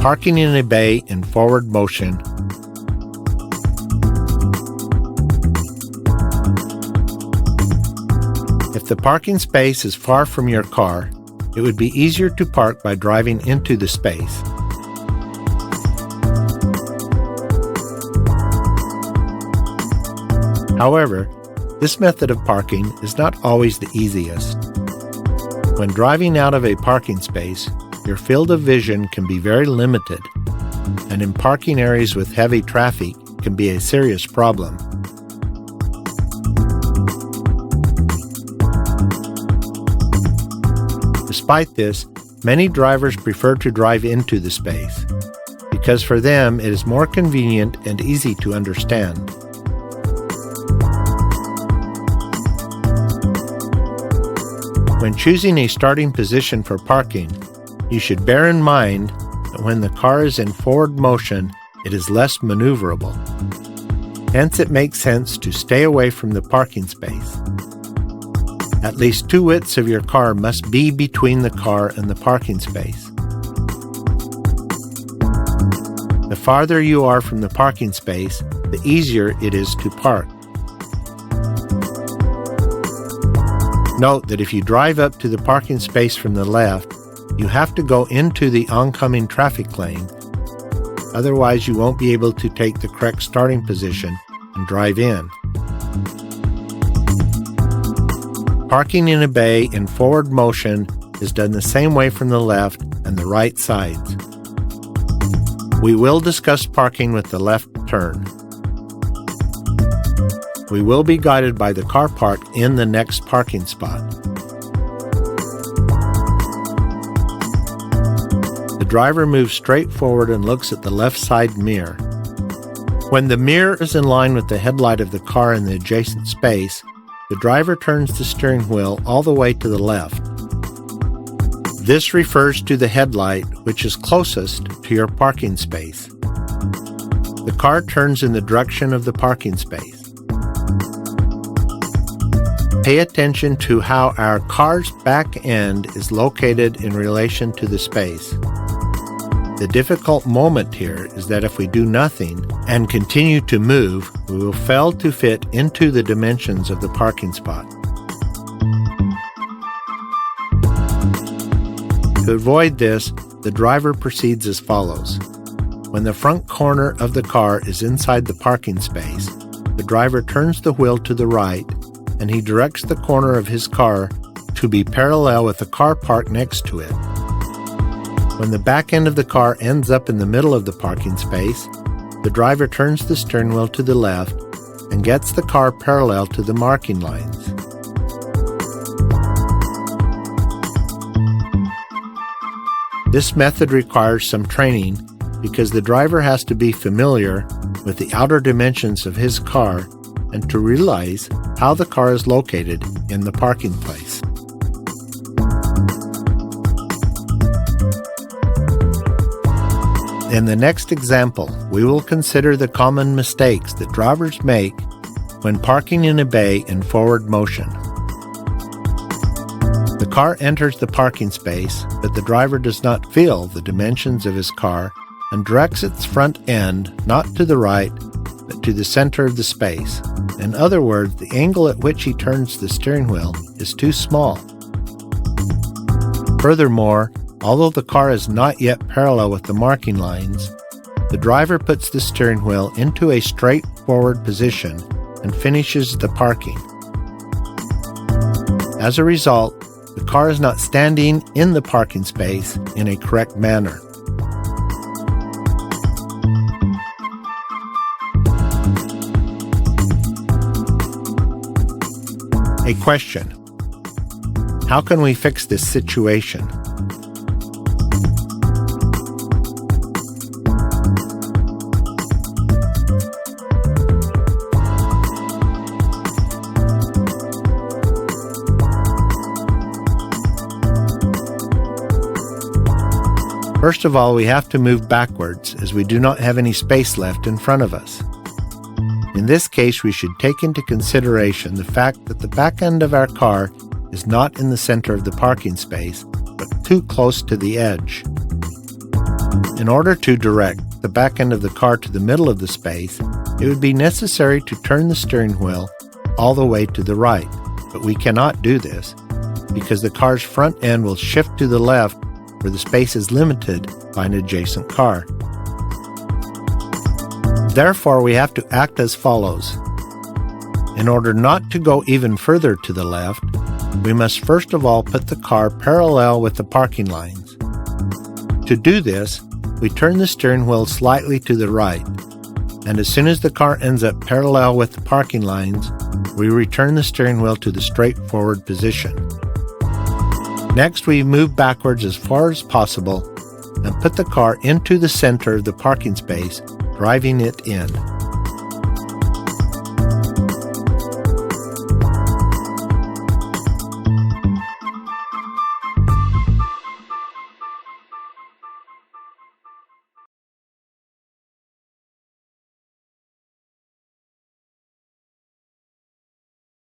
Parking in a bay in forward motion. If the parking space is far from your car, it would be easier to park by driving into the space. However, this method of parking is not always the easiest. When driving out of a parking space, your field of vision can be very limited, and in parking areas with heavy traffic can be a serious problem. Despite this, many drivers prefer to drive into the space, because for them it is more convenient and easy to understand. When choosing a starting position for parking, you should bear in mind that when the car is in forward motion, it is less maneuverable. Hence, it makes sense to stay away from the parking space. At least 2 widths of your car must be between the car and the parking space. The farther you are from the parking space, the easier it is to park. Note that if you drive up to the parking space from the left, you have to go into the oncoming traffic lane. Otherwise, you won't be able to take the correct starting position and drive in. Parking in a bay in forward motion is done the same way from the left and the right sides. We will discuss parking with the left turn. We will be guided by the car park in the next parking spot. The driver moves straight forward and looks at the left side mirror. When the mirror is in line with the headlight of the car in the adjacent space, the driver turns the steering wheel all the way to the left. This refers to the headlight which is closest to your parking space. The car turns in the direction of the parking space. Pay attention to how our car's back end is located in relation to the space. The difficult moment here is that if we do nothing and continue to move, we will fail to fit into the dimensions of the parking spot. To avoid this, the driver proceeds as follows. When the front corner of the car is inside the parking space, the driver turns the wheel to the right and he directs the corner of his car to be parallel with the car parked next to it. When the back end of the car ends up in the middle of the parking space, the driver turns the steering wheel to the left and gets the car parallel to the marking lines. This method requires some training because the driver has to be familiar with the outer dimensions of his car and to realize how the car is located in the parking place. In the next example, we will consider the common mistakes that drivers make when parking in a bay in forward motion. The car enters the parking space, but the driver does not feel the dimensions of his car and directs its front end not to the right, but to the center of the space. In other words, the angle at which he turns the steering wheel is too small. Furthermore, although the car is not yet parallel with the marking lines, the driver puts the steering wheel into a straight forward position and finishes the parking. As a result, the car is not standing in the parking space in a correct manner. A question: how can we fix this situation? First of all, we have to move backwards as we do not have any space left in front of us. In this case, we should take into consideration the fact that the back end of our car is not in the center of the parking space, but too close to the edge. In order to direct the back end of the car to the middle of the space, it would be necessary to turn the steering wheel all the way to the right, but we cannot do this because the car's front end will shift to the left where the space is limited by an adjacent car. Therefore, we have to act as follows. In order not to go even further to the left, we must first of all put the car parallel with the parking lines. To do this, we turn the steering wheel slightly to the right, and as soon as the car ends up parallel with the parking lines, we return the steering wheel to the straightforward position. Next, we move backwards as far as possible and put the car into the center of the parking space, driving it in.